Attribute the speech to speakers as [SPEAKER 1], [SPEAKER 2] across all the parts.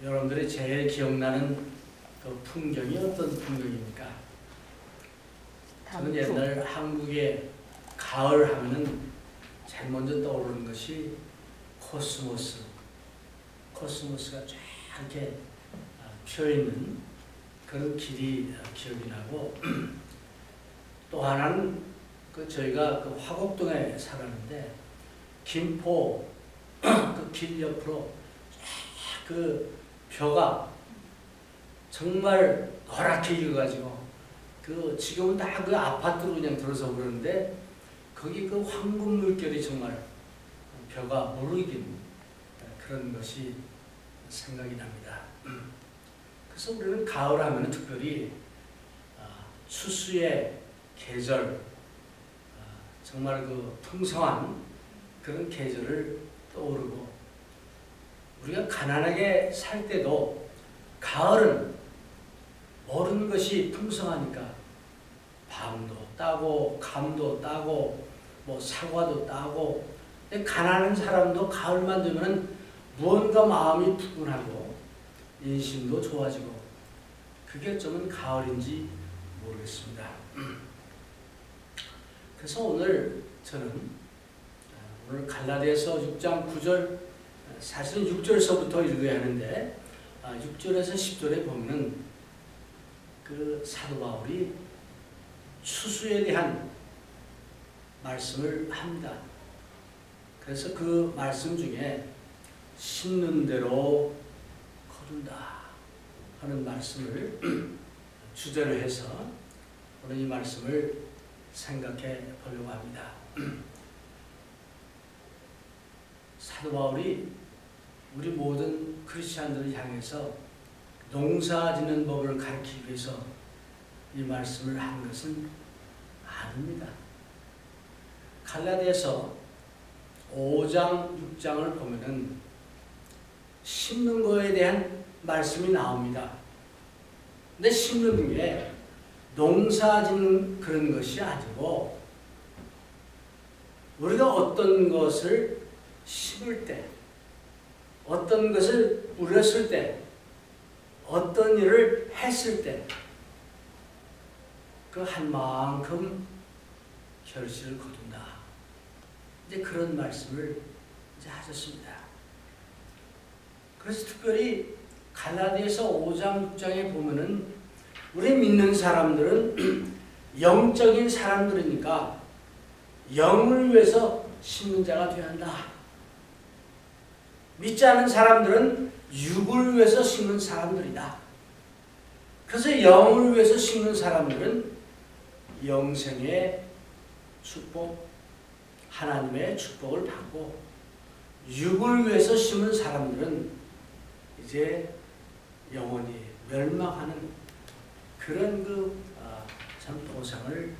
[SPEAKER 1] 여러분들이 제일 기억나는 그 풍경이 어떤 풍경입니까? 저는 옛날 한국의 가을 하면은 제일 먼저 떠오르는 것이 코스모스. 코스모스가 쫙 이렇게 피어있는 그런 길이 기억이 나고 또 하나는 저희가 그 화곡동에 살았는데 김포 그 길 옆으로 그 벼가 정말 노랗게 익어가지고 지금은 다 그 아파트로 그냥 들어서 그러는데 거기 그 황금 물결이 정말 벼가 무르익은 그런 것이 생각이 납니다. 그래서 우리는 가을 하면 특별히 추수의 계절, 정말 그 풍성한 그런 계절을 떠오르고 우리가 가난하게 살 때도 가을은 모르는 것이 풍성하니까 밤도 따고 감도 따고 뭐 사과도 따고 가난한 사람도 가을만 되면 무언가 마음이 푸근하고 인심도 좋아지고 그게 어쩌면 가을인지 모르겠습니다. 그래서 오늘 저는 오늘 갈라디아서 6장 9절 사실은 6절서부터 읽어야 하는데 6절에서 10절에 보면 그 사도 바울이 추수에 대한 말씀을 합니다. 그래서 그 말씀 중에 심는 대로 거둔다 하는 말씀을 주제로 해서 오늘 이 말씀을 생각해 보려고 합니다. 사도 바울이 우리 모든 크리스찬들을 향해서 농사 짓는 법을 가르치기 위해서 이 말씀을 한 것은 아닙니다. 갈라디아서 5장, 6장을 보면은 심는 거에 대한 말씀이 나옵니다. 근데 심는 게 농사 짓는 그런 것이 아니고 우리가 어떤 것을 심을 때, 어떤 것을 뿌렸을 때, 어떤 일을 했을 때 그 한 만큼 결실을 거둔다. 이제 그런 말씀을 이제 하셨습니다. 그래서 특별히 갈라디아서 5장, 6장에 보면은 우리 믿는 사람들은 영적인 사람들이니까 영을 위해서 심는 자가 되어야 한다. 믿지 않은 사람들은 육을 위해서 심는 사람들이다. 그래서 영을 위해서 심는 사람들은 영생의 축복, 하나님의 축복을 받고 육을 위해서 심은 사람들은 이제 영원히 멸망하는 그런 참 보상을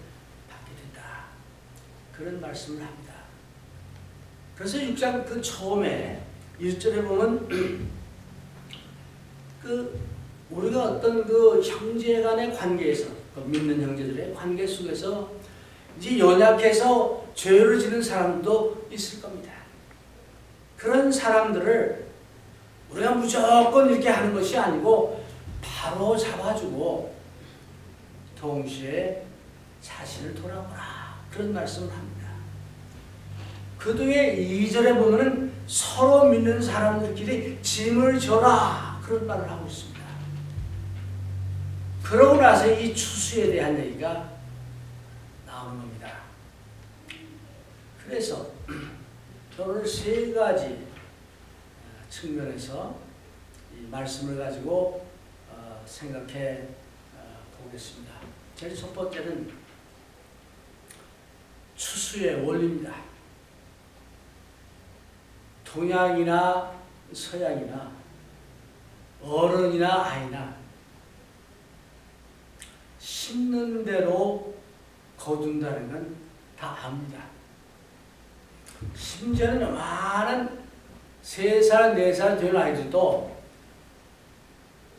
[SPEAKER 1] 받게 된다. 그런 말씀을 합니다. 그래서 6장 그 처음에 1절에 보면 우리가 어떤 그 형제 간의 관계에서 믿는 형제들의 관계 속에서 이제 연약해서 죄를 지는 사람도 있을 겁니다. 그런 사람들을 우리가 무조건 이렇게 하는 것이 아니고 바로 잡아주고 동시에 자신을 돌아보라 그런 말씀을 합니다. 그 뒤에 2절에 보면은 서로 믿는 사람들끼리 짐을 져라 그런 말을 하고 있습니다. 그러고 나서 이 추수에 대한 얘기가 나오는 겁니다. 그래서 오늘 세 가지 측면에서 이 말씀을 가지고 생각해 보겠습니다. 제일 첫 번째는 추수의 원리입니다. 동양이나 서양이나 어른이나 아이나 심는 대로 거둔다는 건 다 압니다. 심지어는 요만한 3살, 4살 된 아이들도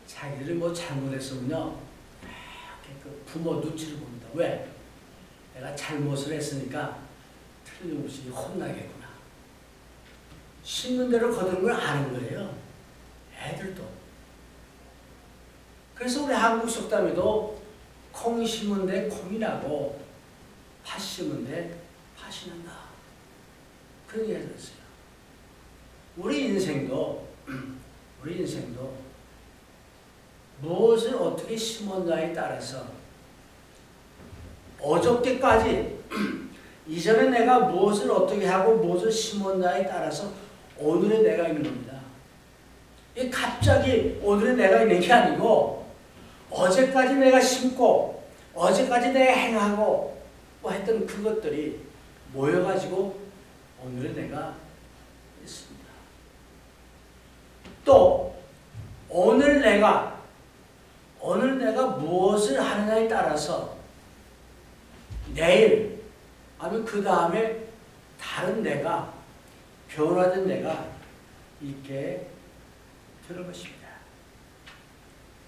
[SPEAKER 1] 자기들이 뭐 잘못했으면요 이렇게 부모 눈치를 봅니다. 왜? 내가 잘못을 했으니까 틀림없이 혼나겠구나. 심는 대로 거두는 걸 아는 거예요. 애들도. 그래서 우리 한국 속담에도 콩 심은 데 콩이 나고 팥 심은 데 팥이 난다. 그런 얘기가 들었어요. 우리 인생도 무엇을 어떻게 심었냐에 따라서 어저께까지 이전에 내가 무엇을 어떻게 하고 무엇을 심었냐에 따라서 오늘의 내가 있는 겁니다. 이게 갑자기 오늘의 내가 있는 게 아니고 어제까지 내가 심고 어제까지 내가 행하고 뭐 했던 그것들이 모여가지고 오늘의 내가 있습니다. 또 오늘 내가 무엇을 하느냐에 따라서 내일 아니면 그 다음에 다른 내가 변화된 내가 있게 되는 것입니다.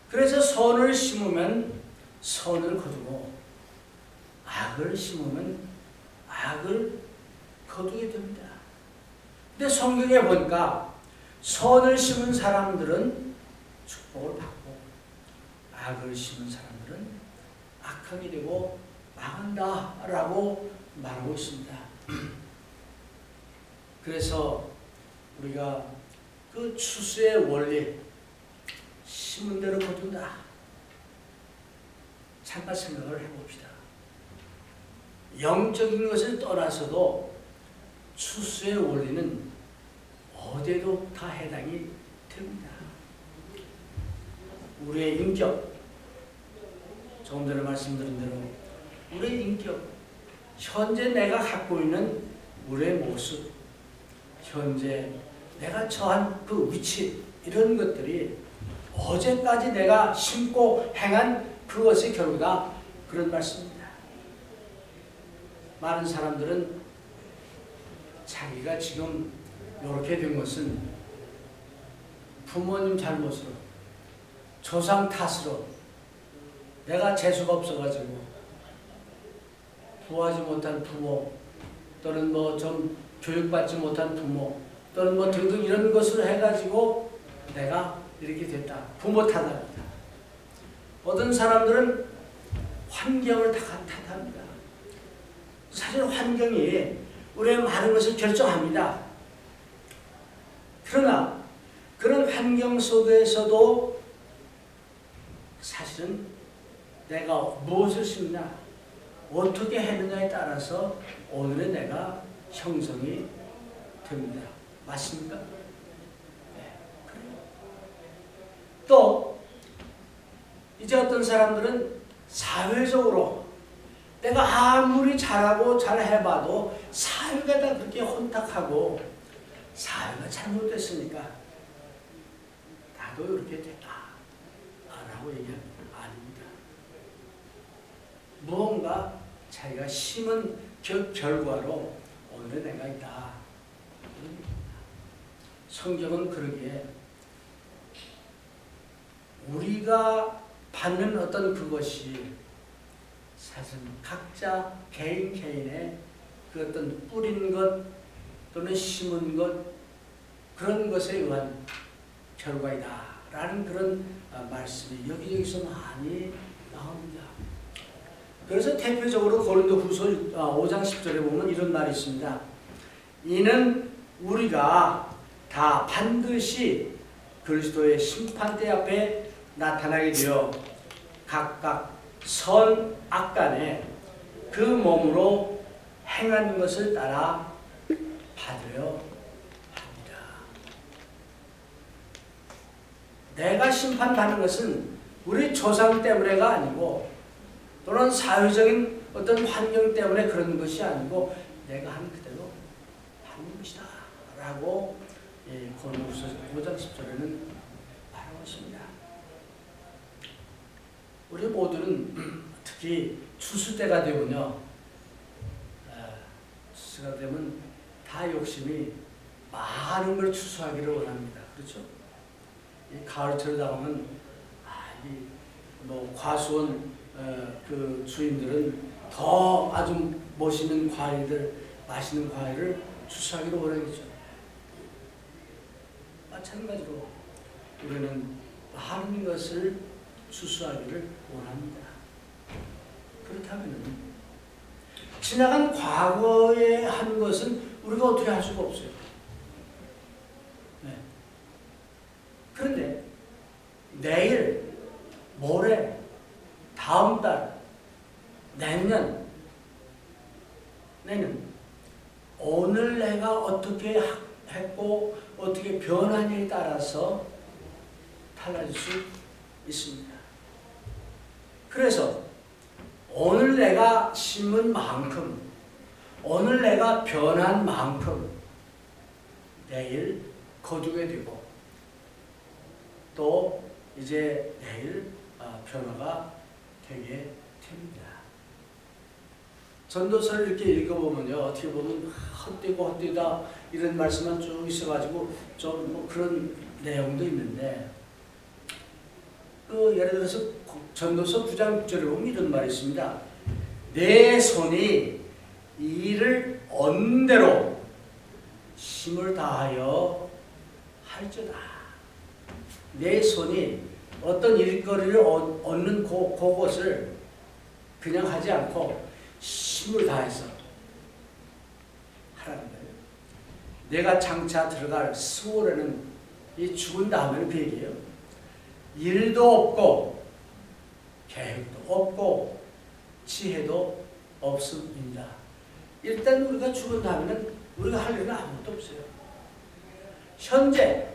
[SPEAKER 1] 그래서 선을 심으면 선을 거두고 악을 심으면 악을 거두게 됩니다. 근데 성경에 보니까 선을 심은 사람들은 축복을 받고 악을 심은 사람들은 악하게 되고 망한다라고 말하고 있습니다. 그래서 우리가 그 추수의 원리, 심은 대로 거둔다. 잠깐 생각을 해봅시다. 영적인 것을 떠나서도 추수의 원리는 어디에도 다 해당이 됩니다. 우리의 인격, 조금 전에 말씀드린 대로 우리의 인격, 현재 내가 갖고 있는 우리의 모습, 현재 내가 처한 그 위치, 이런 것들이 어제까지 내가 심고 행한 그것의 결과다, 그런 말씀입니다. 많은 사람들은 자기가 지금 이렇게 된 것은 부모님 잘못으로, 조상 탓으로, 내가 재수가 없어가지고 구하지 못한 부모, 또는 뭐 좀 교육받지 못한 부모, 또는 뭐 등등 이런 것을 해가지고 내가 이렇게 됐다. 부모 탓합니다. 어떤 사람들은 환경을 탓합니다. 사실 환경이 우리의 많은 것을 결정합니다. 그러나 그런 환경 속에서도 사실은 내가 무엇을 심냐, 어떻게 했느냐에 따라서 오늘의 내가 형성이 됩니다. 맞습니까? 네, 그래요. 또 이제 어떤 사람들은 사회적으로 내가 아무리 잘하고 잘해봐도 사회가 다 그렇게 혼탁하고 사회가 잘못됐으니까 나도 이렇게 됐다 라고 얘기합니다. 아닙니다. 무언가 자기가 심은 그 결과로 오늘의 내가 있다. 성경은 그러기에 우리가 받는 어떤 그것이 사실 각자 개인의 그 어떤 뿌린 것 또는 심은 것, 그런 것에 의한 결과이다 라는 그런 말씀이 여기저기서 많이 나옵니다. 그래서 대표적으로 고린도후서 5장 10절에 보면 이런 말이 있습니다. 이는 우리가 다 반드시 그리스도의 심판대 앞에 나타나게 되어 각각 선 악간에 그 몸으로 행한 것을 따라 받으려 합니다. 내가 심판받는 것은 우리 조상 때문에가 아니고 또는 사회적인 어떤 환경 때문에 그런 것이 아니고 내가 한 그대로 하는 것이다 라고 고린도후서 5장 10절에는 말하고 있습니다. 우리 모두는 특히 추수 때가 되면요, 추수가 되면 다 욕심이 많은 걸 추수하기를 원합니다. 그렇죠? 이 가을철에 나오면 뭐 과수원 그 주인들은 더 아주 멋있는 과일들, 맛있는 과일을 추수하기를 원하겠죠. 마찬가지로 우리는 많은 것을 수수하기를 원합니다. 그렇다면 지나간 과거에 한 것은 우리가 어떻게 할 수가 없어요. 네. 그런데 내일, 모레, 다음 달, 내년 오늘 내가 어떻게 했고 어떻게 변하냐에 따라서 달라질 수 있습니다. 그래서 오늘 내가 심은 만큼, 오늘 내가 변한 만큼 내일 거두게 되고 또 이제 내일 변화가 되게 됩니다. 전도서를 이렇게 읽어보면요, 어떻게 보면 헛되고 헛되다 이런 말씀만 쭉 있어가지고 좀 뭐 그런 내용도 있는데, 예를 들어서 전도서 9장 6절에 보면 이런 말이 있습니다. 내 손이 일을 얻는 대로 힘을 다하여 할지어다. 내 손이 어떤 일거리를 얻는 그것을 그냥 하지 않고 힘을 다해서 하라는 거예요. 내가 장차 들어갈 스월에는 이 죽은 다음에는 그 얘기예요. 일도 없고 계획도 없고 지혜도 없습니다. 일단 우리가 죽은 다음에는 우리가 할 일은 아무것도 없어요. 현재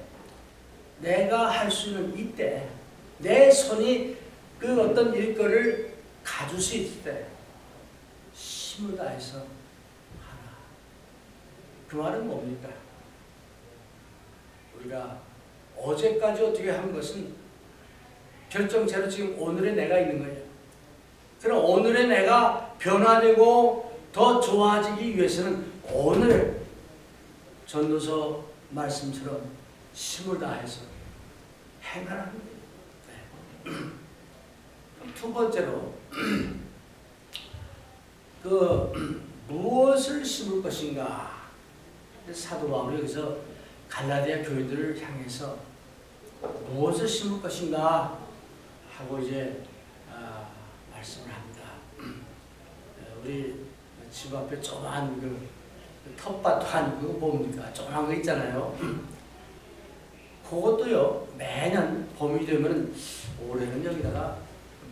[SPEAKER 1] 내가 할 수 있는 이때 내 손이 그 어떤 일거리를 가질 수 있을 때 힘을 다해서 하라. 그 말은 뭡니까? 우리가 어제까지 어떻게 한 것은 결정체로 지금 오늘의 내가 있는 거예요. 그럼 오늘의 내가 변화되고 더 좋아지기 위해서는 오늘 전도서 말씀처럼 힘을 다해서 행하라는 거예요. 네. 두 번째로 무엇을 심을 것인가? 사도 바울이 여기서 갈라디아 교회들을 향해서 무엇을 심을 것인가 하고 이제 말씀을 합니다. 우리 집 앞에 조그만 그 텃밭 한 그거 뭡니까? 조그만 거 있잖아요. 그것도요, 매년 봄이 되면 올해는 여기다가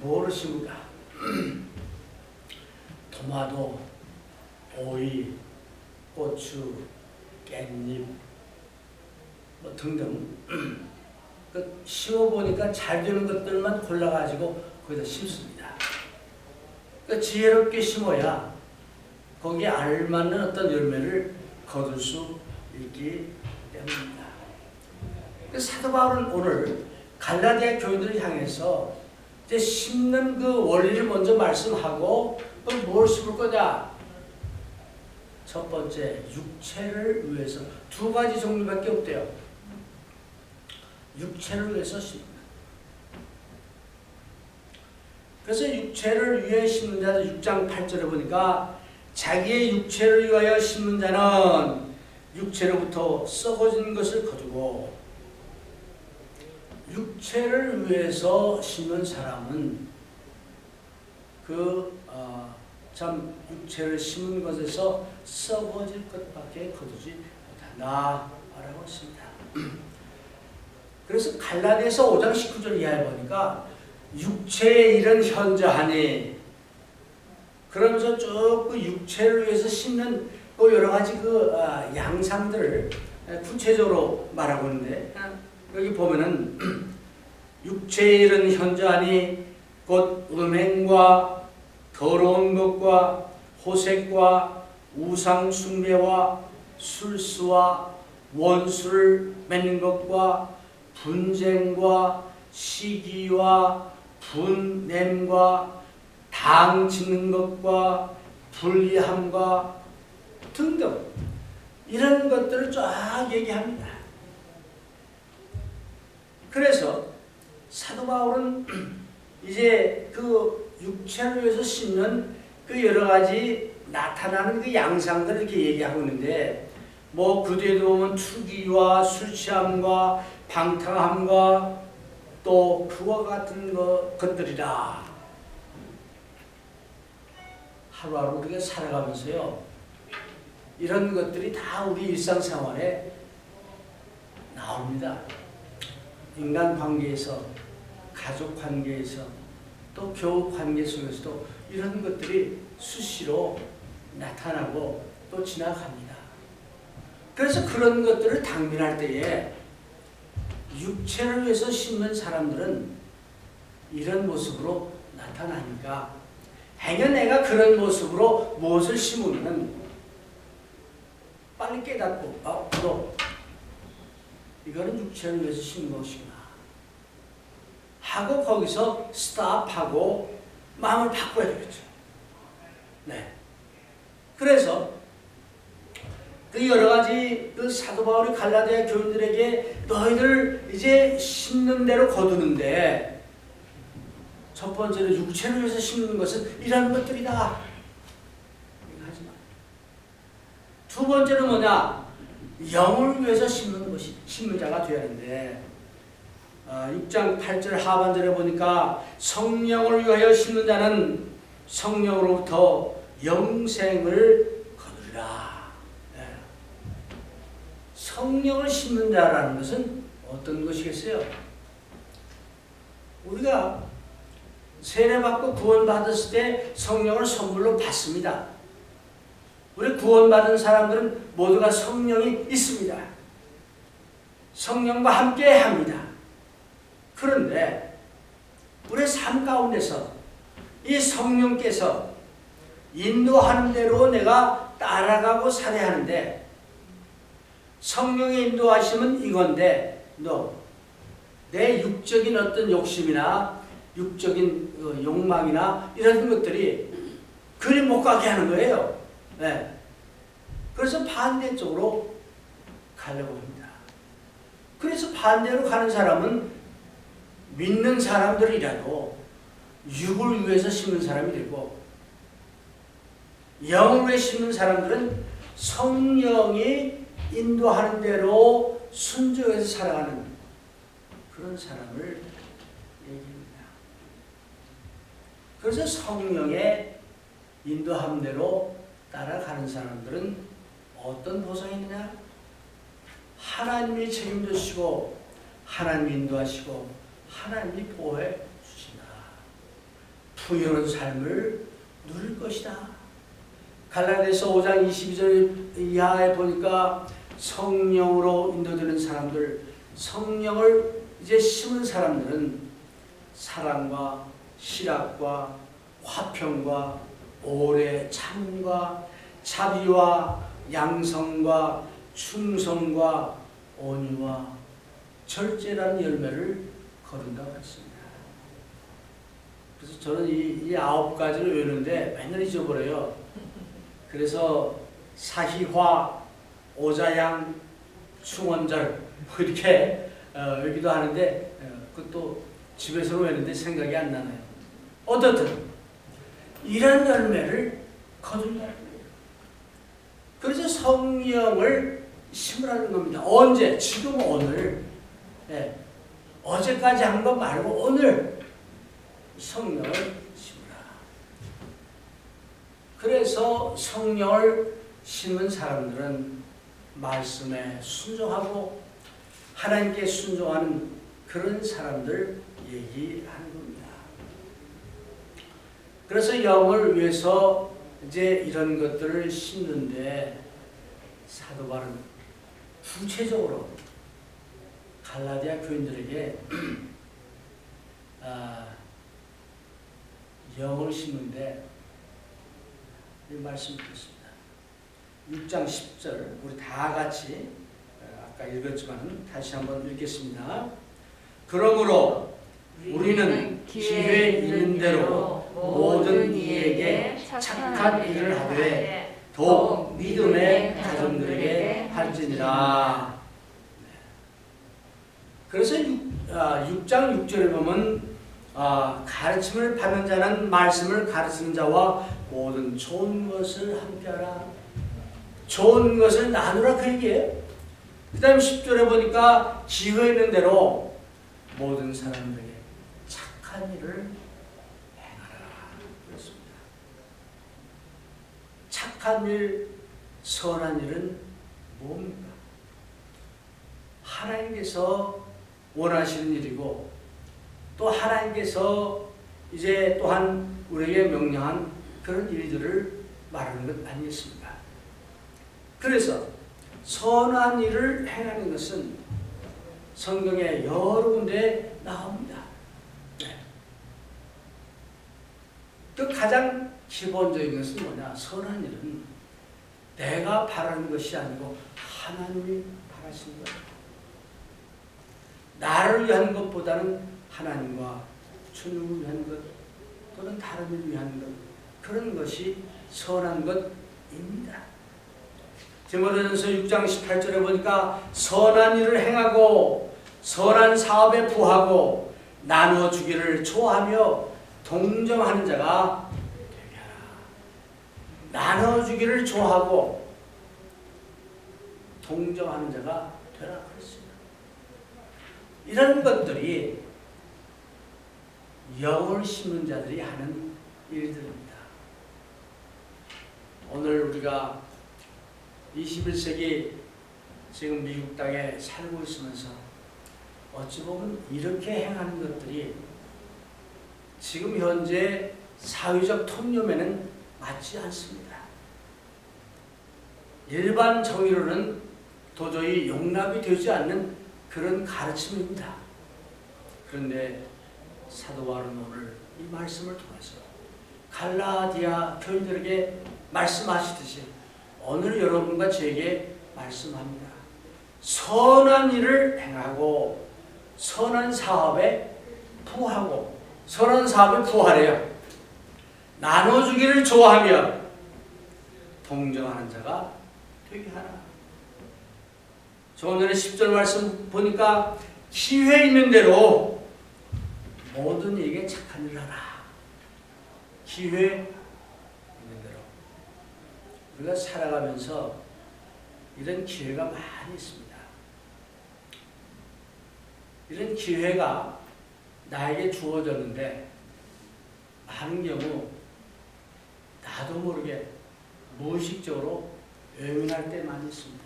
[SPEAKER 1] 뭐를 심을까? 토마토, 오이, 고추, 깻잎 뭐 등등 심어보니까 잘 되는 것들만 골라가지고 거기다 심습니다. 지혜롭게 심어야 거기에 알맞는 어떤 열매를 거둘 수 있기 때문입니다. 사도 바울은 오늘 갈라디아 교인들을 향해서 이제 심는 그 원리를 먼저 말씀하고 또 뭘 심을 거냐? 첫 번째, 육체를 위해서. 두 가지 종류밖에 없대요. 육체를 위해서 심는다. 그래서 육체를 위해 심는 자들 6장 8절에 보니까 자기의 육체를 위하여 심는 자는 육체로부터 썩어진 것을 거두고 육체를 위해서 심는 사람은 참 육체를 심은 것에서 썩어질 것밖에 거두지 못한다 라고 했습니다. 그래서 갈라디아서 5장 19절 이하에 보니까 육체의 일은 현저하니, 그러면서 쭉 그 육체를 위해서 심는 또 여러 가지 양상들을 구체적으로 말하고 있는데, 여기 보면은 육체의 일은 현저하니 곧 음행과 더러운 것과 호색과 우상 숭배와 술수와 원수를 맺는 것과 분쟁과 시기와 분냄과 당 짓는 것과 불리함과 등등 이런 것들을 쫙 얘기합니다. 그래서 사도 바울은 이제 그 육체를 위해서 심는 그 여러 가지 나타나는 그 양상들을 이렇게 얘기하고 있는데, 뭐 그 뒤에도 보면 투기와 술 취함과 방탕함과 또 그와 같은 것들이라. 하루하루 우리가 살아가면서요, 이런 것들이 다 우리 일상생활에 나옵니다. 인간 관계에서, 가족 관계에서, 또 교우 관계 속에서도 이런 것들이 수시로 나타나고 또 지나갑니다. 그래서 그런 것들을 당면할 때에 육체를 위해서 심는 사람들은 이런 모습으로 나타나니까, 행여 내가 그런 모습으로 무엇을 심으면 빨리 깨닫고, 너 이거는 육체를 위해서 심는 것이구나 하고 거기서 스탑하고 마음을 바꿔야 되겠죠. 네. 그래서 그 여러 가지 그 사도 바울이 갈라디아 교인들에게 너희들 이제 심는 대로 거두는데, 첫 번째로 육체를 위해서 심는 것은 이런 것들이다. 이거 하지 마. 두 번째는 뭐냐? 영을 위해서 심는 것이, 심는 자가 되어야 하는데, 6장 8절 하반절에 보니까 성령을 위하여 심는 자는 성령으로부터 영생을 거두리라. 네. 성령을 심는 자라는 것은 어떤 것이겠어요? 우리가 세례받고 구원받았을 때 성령을 선물로 받습니다. 우리 구원받은 사람들은 모두가 성령이 있습니다. 성령과 함께 합니다. 그런데 우리의 삶 가운데서 이 성령께서 인도하는 대로 내가 따라가고 살아야 하는데, 성령의 인도하심은 이건데, 내 육적인 어떤 욕심이나 육적인 욕망이나 이런 것들이 그리 못 가게 하는 거예요. 네. 그래서 반대쪽으로 가려고 합니다. 그래서 반대로 가는 사람은 믿는 사람들이라도 육을 위해서 심는 사람이 되고, 영을 위해 심는 사람들은 성령이 인도하는 대로 순종해서 살아가는 그런 사람을 얘기합니다. 그래서 성령의 인도함대로 따라가는 사람들은 어떤 보상이 있느냐? 하나님이 책임지시고 하나님이 인도하시고 하나님이 보호해 주신다. 풍요로운 삶을 누릴 것이다. 갈라디아서 5장 22절 이하에 보니까 성령으로 인도되는 사람들, 성령을 이제 심은 사람들은 사랑과 실학과 화평과 오래 참과 자비와 양성과 충성과 온유와 절제라는 열매를 거둔다고 했습니다. 그래서 저는 이 9가지를 외우는데 맨날 잊어버려요. 그래서 사희화, 오자양, 충원절 뭐 이렇게 외우기도 하는데, 그것도 집에서 외우는데 생각이 안 나네요. 어떻든 이런 열매를 거둔다는 거예요. 그래서 성령을 심으라는 겁니다. 언제? 지금 오늘. 네. 어제까지 한 것 말고 오늘 성령을 심으라. 그래서 성령을 심은 사람들은 말씀에 순종하고 하나님께 순종하는 그런 사람들 얘기하는 겁니다. 그래서 영을 위해서 이제 이런 것들을 심는데, 사도 바울은 구체적으로 갈라디아 교인들에게 영을 심는데 이 말씀 드렸습니다. 6장 10절 우리 다 같이 아까 읽었지만 다시 한번 읽겠습니다. 그러므로 우리는 기회 있는 대로 모든 이에게 착한 일을 하되 더욱 믿음의 가정들에게 할지니라. 그래서 6장 6절에 보면 가르침을 받는 자는 말씀을 가르치는 자와 모든 좋은 것을 함께하라. 좋은 것을 나누라 그 얘기예요. 그 다음 10절에 보니까 기회 있는 대로 모든 사람들에게 착한 일을 행하라. 그렇습니다. 착한 일, 선한 일은 뭡니까? 하나님께서 원하시는 일이고 또 하나님께서 이제 또한 우리에게 명령한 그런 일들을 말하는 것 아니겠습니까? 그래서 선한 일을 행하는 것은 성경에 여러 군데 나옵니다. 네. 그 가장 기본적인 것은 뭐냐? 선한 일은 내가 바라는 것이 아니고 하나님이 바라시는 것. 나를 위한 것보다는 하나님과 주님을 위한 것 또는 다른 일을 위한 것, 그런 것이 선한 것입니다. 디모데전서 6장 18절에 보니까 선한 일을 행하고 선한 사업에 부하고 나누어 주기를 좋아하며 동정하는 자가 되게 하라. 나누어 주기를 좋아하고 동정하는 자가 되라 그랬습니다. 이런 것들이 영을 심는 자들이 하는 일들입니다. 오늘 우리가 21세기 지금 미국 땅에 살고 있으면서 어찌 보면 이렇게 행하는 것들이 지금 현재 사회적 통념에는 맞지 않습니다. 일반 정의로는 도저히 용납이 되지 않는 그런 가르침입니다. 그런데 사도 바울은 오늘 이 말씀을 통해서 갈라디아 교인들에게 말씀하시듯이 오늘 여러분과 저에게 말씀합니다. 선한 일을 행하고 선한 사업에 부하고 선한 사업에 부하래요. 나눠주기를 좋아하며 동정하는 자가 되게 하라. 조금 전에 10절 말씀 보니까 기회 있는 대로 모든 이에게 착한 일을 하라. 기회 있는 대로. 우리가 살아가면서 이런 기회가 많이 있습니다. 이런 기회가 나에게 주어졌는데 많은 경우 나도 모르게 무의식적으로 외면할 때 많이 있습니다.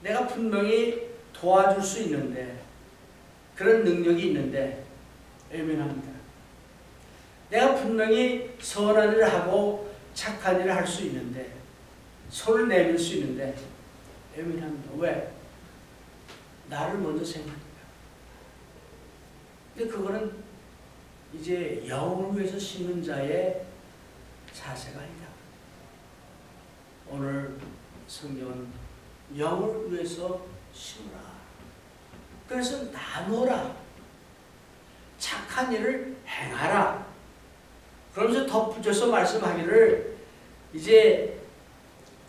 [SPEAKER 1] 내가 분명히 도와줄 수 있는데 그런 능력이 있는데 외면합니다. 내가 분명히 선한 일을 하고 착한 일을 할 수 있는데 손을 내밀 수 있는데 외면합니다. 왜? 나를 먼저 생각합니다. 근데 그거는 이제 영을 위해서 심는 자의 자세가 아니다. 오늘 성경은 영을 위해서 심으라. 그래서 나누라. 착한 일을 행하라. 그러면서 덧붙여서 말씀하기를 이제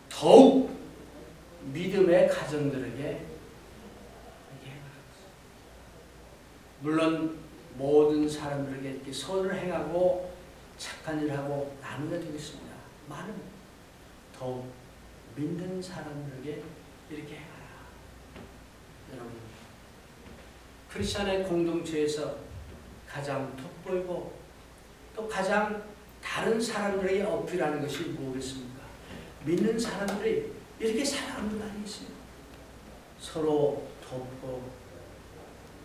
[SPEAKER 1] 더욱 믿음의 가정들에게 물론 모든 사람들에게 이렇게 선을 행하고 착한 일을 하고 나누게 되겠습니다. 많은 더욱 믿는 사람들에게 이렇게 행하라. 여러분, 크리스천의 공동체에서 가장 돋보이고 또 가장 다른 사람들에게 어필하는 것이 무엇겠습니까? 믿는 사람들이 이렇게 살아가는 거 아니겠습니까? 서로 돕고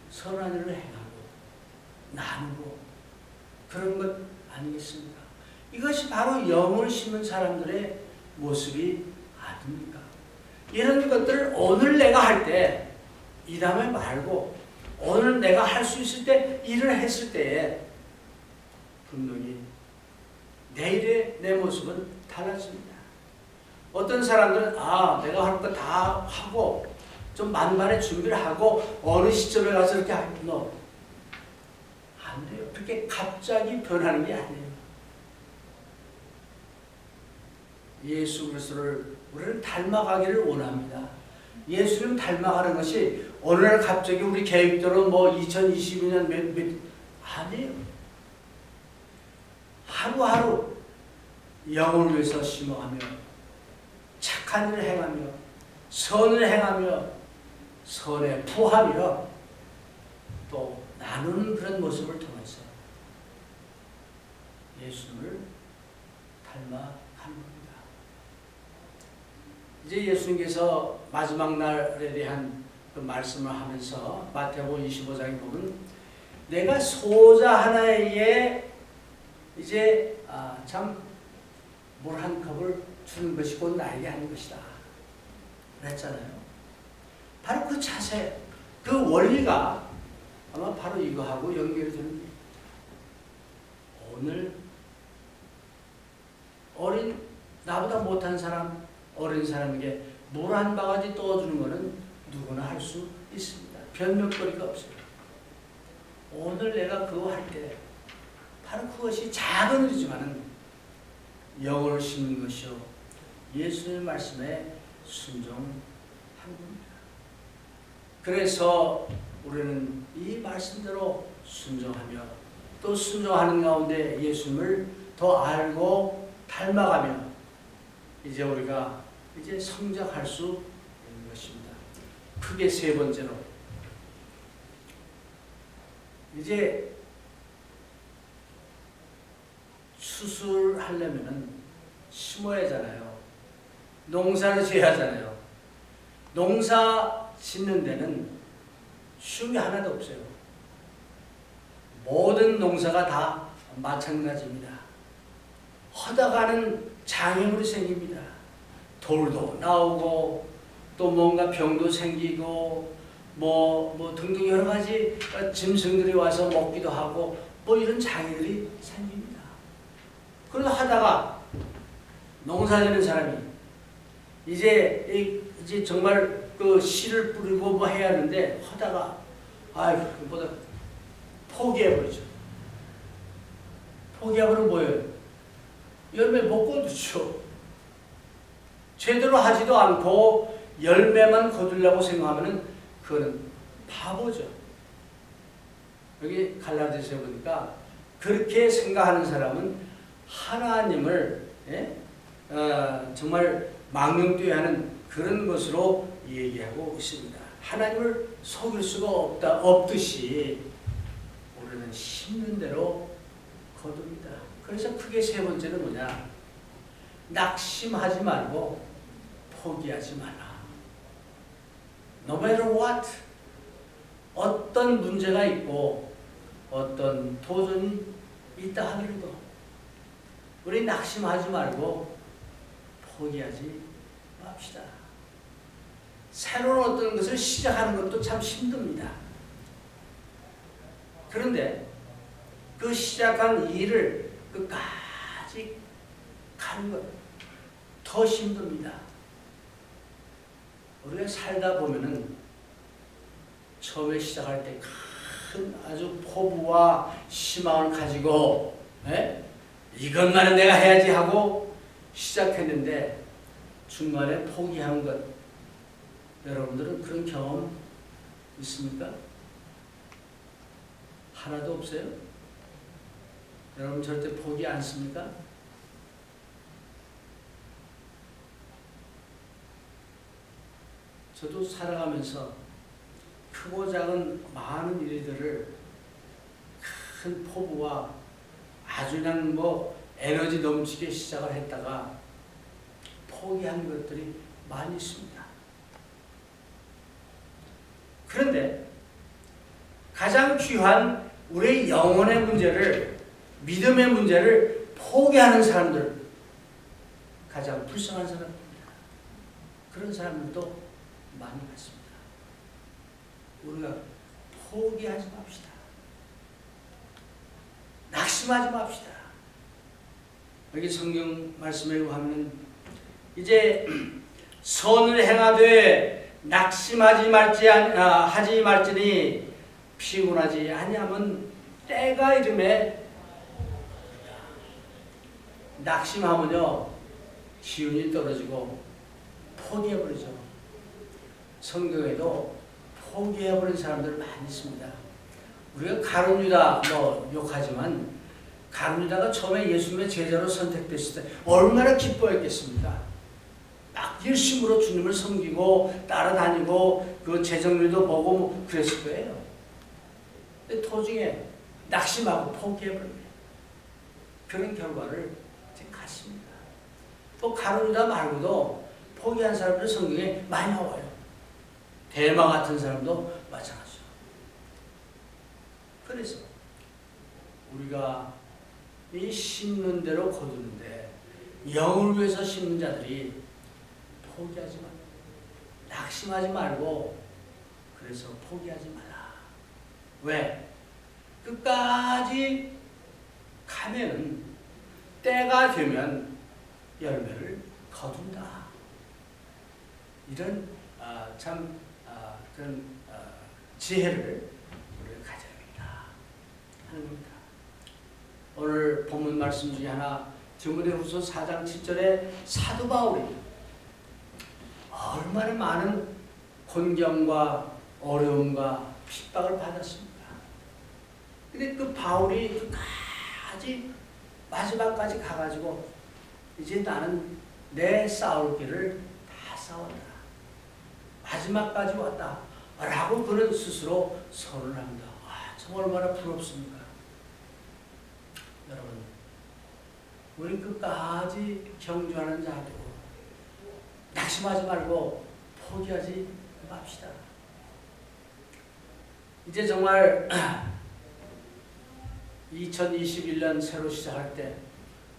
[SPEAKER 1] 선한 일을 행하고 나누고 그런 것 아니겠습니까? 이것이 바로 영을 심는 사람들의 모습이 아닙니까? 이런 것들을 오늘 내가 할 때 이 다음에 말고 오늘 내가 할 수 있을 때 일을 했을 때에 분명히 내일의 내 모습은 달라집니다. 어떤 사람들은 내가 할 거 다 하고 좀 만반의 준비를 하고 어느 시점에 가서 이렇게 하고 안 돼요. 그렇게 갑자기 변하는 게 아니에요. 예수 그리스도를 우리는 닮아가기를 원합니다. 예수님 닮아가는 것이 어느 날 갑자기 우리 계획대로 2022년 아니에요. 하루하루 영을 위해서 심어가며 착한 일을 행하며 선을 행하며 선에 부하며 또 나누는 그런 모습을 통해서 예수님을 닮아가는 겁니다. 이제 예수님께서 마지막 날에 대한 그 말씀을 하면서 마태복음 25장에 보면 내가 소자 하나에게 이제 참 물 한 컵을 주는 것이 곧 나에게 하는 것이다 그랬잖아요. 바로 그 자세, 그 원리가 아마 바로 이거하고 연결이 되는 거예요. 오늘 나보다 못한 사람, 어린 사람에게 물 한 바가지 떠주는 것은 누구나 할 수 있습니다. 변명거리가 없어요. 오늘 내가 그거 할 때 바로 그것이 작은 일이지만은 영혼을 심는 것이요 예수님의 말씀에 순종한 겁니다. 그래서 우리는 이 말씀대로 순종하며 또 순종하는 가운데 예수님을 더 알고 닮아가며 이제 우리가 이제 성장할 수 있는 것입니다. 크게 세 번째로 이제 수술하려면은 심어야 하잖아요. 농사를 지어야 하잖아요. 농사 짓는 데는 쉬운 게 하나도 없어요. 모든 농사가 다 마찬가지입니다. 하다가는 장애물이 생깁니다. 돌도 나오고 또 뭔가 병도 생기고 뭐 등등 여러 가지 짐승들이 와서 먹기도 하고 뭐 이런 장애들이 생깁니다. 그러다 하다가 농사짓는 사람이 이제 정말 그 씨를 뿌리고 뭐 해야 하는데 하다가 그보다 포기해버리죠. 포기해버리면 뭐예요? 열매 못 거두죠. 제대로 하지도 않고 열매만 거두려고 생각하면 그거는 바보죠. 여기 갈라디아서에 보니까 그렇게 생각하는 사람은 하나님을 정말 망령되어하는 그런 것으로 얘기하고 있습니다. 하나님을 속일 수가 없듯이 우리는 심는 대로 거둡니다. 그래서 크게 세 번째는 뭐냐? 낙심하지 말고 포기하지 마라. No matter what, 어떤 문제가 있고 어떤 도전이 있다 하더라도 우리 낙심하지 말고 포기하지 맙시다. 새로운 어떤 것을 시작하는 것도 참 힘듭니다. 그런데 그 시작한 일을 끝까지 가는 것 더 힘듭니다. 우리가 살다 보면은 처음에 시작할 때 큰 아주 포부와 희망을 가지고 이것만은 내가 해야지 하고 시작했는데 중간에 포기한 것 여러분들은 그런 경험 있습니까? 하나도 없어요? 여러분 절대 포기 안 씁니까? 저도 살아가면서 크고 작은 많은 일들을 큰 포부와 아주 그냥 에너지 넘치게 시작을 했다가 포기한 것들이 많이 있습니다. 그런데 가장 귀한 우리의 영혼의 문제를, 믿음의 문제를 포기하는 사람들, 가장 불쌍한 사람입니다. 그런 사람들도 많이 봤습니다. 우리가 포기하지 맙시다. 낙심하지 맙시다. 여기 성경 말씀에 의하면 이제 선을 행하되 낙심하지 하지 말지니 피곤하지 아니하면 때가 이름에 낙심하면요 기운이 떨어지고 포기해버리죠. 성경에도 포기해버린 사람들 많이 있습니다. 우리가 가룟 유다 욕하지만 가룟 유다가 처음에 예수님의 제자로 선택됐을 때 얼마나 기뻐했겠습니까? 막 열심으로 주님을 섬기고 따라다니고 그 재정률도 보고 그랬을 거예요. 근데 도중에 낙심하고 포기해버립니다. 그런 결과를 지금 갖습니다. 또 가룟유다 말고도 포기한 사람들 성경에 많이 나와요. 대마 같은 사람도 마찬가지죠. 그래서 우리가 이 심는 대로 거두는데 영을 위해서 심는 자들이 포기하지 말고 낙심하지 말고 그래서 포기하지 마라. 왜? 끝까지 가면은 때가 되면 열매를 거둔다. 이런 그런 지혜를 우리가 가져야 합니다. 하는 겁니다. 오늘 본문 말씀 중에 하나 디모데후서 4장 7절에 사도 바울이 얼마나 많은 곤경과 어려움과 핍박을 받았습니다. 근데 그 바울이 끝까지 마지막까지 가가지고 이제 나는 내 싸울 길을 다 싸웠다. 마지막까지 왔다. 라고 그는 스스로 선언합니다. 정말 얼마나 부럽습니까? 여러분, 우리 끝까지 경주하는 자도 낙심하지 말고 포기하지 맙시다. 이제 정말 2021년 새로 시작할 때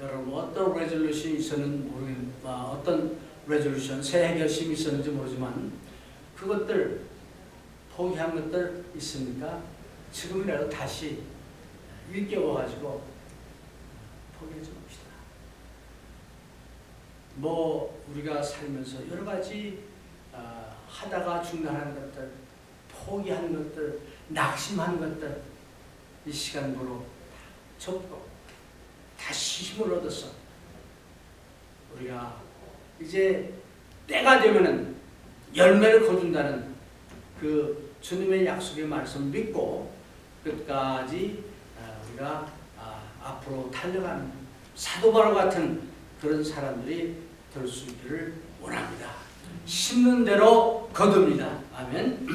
[SPEAKER 1] 여러분 어떤 레졸루션이 있었는지 어떤 레졸루션, 새해 결심이 있었는지 모르지만 그것들 포기한 것들 있습니까? 지금이라도 다시 일깨워가지고 포기하지 맙시다. 뭐 우리가 살면서 여러 가지 하다가 중단하는 것들, 포기하는 것들, 낙심하는 것들 이 시간으로 접고 다시 힘을 얻어서 우리가 이제 때가 되면은 열매를 거둔다는 그 주님의 약속의 말씀 믿고 끝까지 우리가 앞으로 달려가는 사도 바울 같은 그런 사람들이 될 수 있기를 원합니다. 심는 대로 거둡니다. 아멘.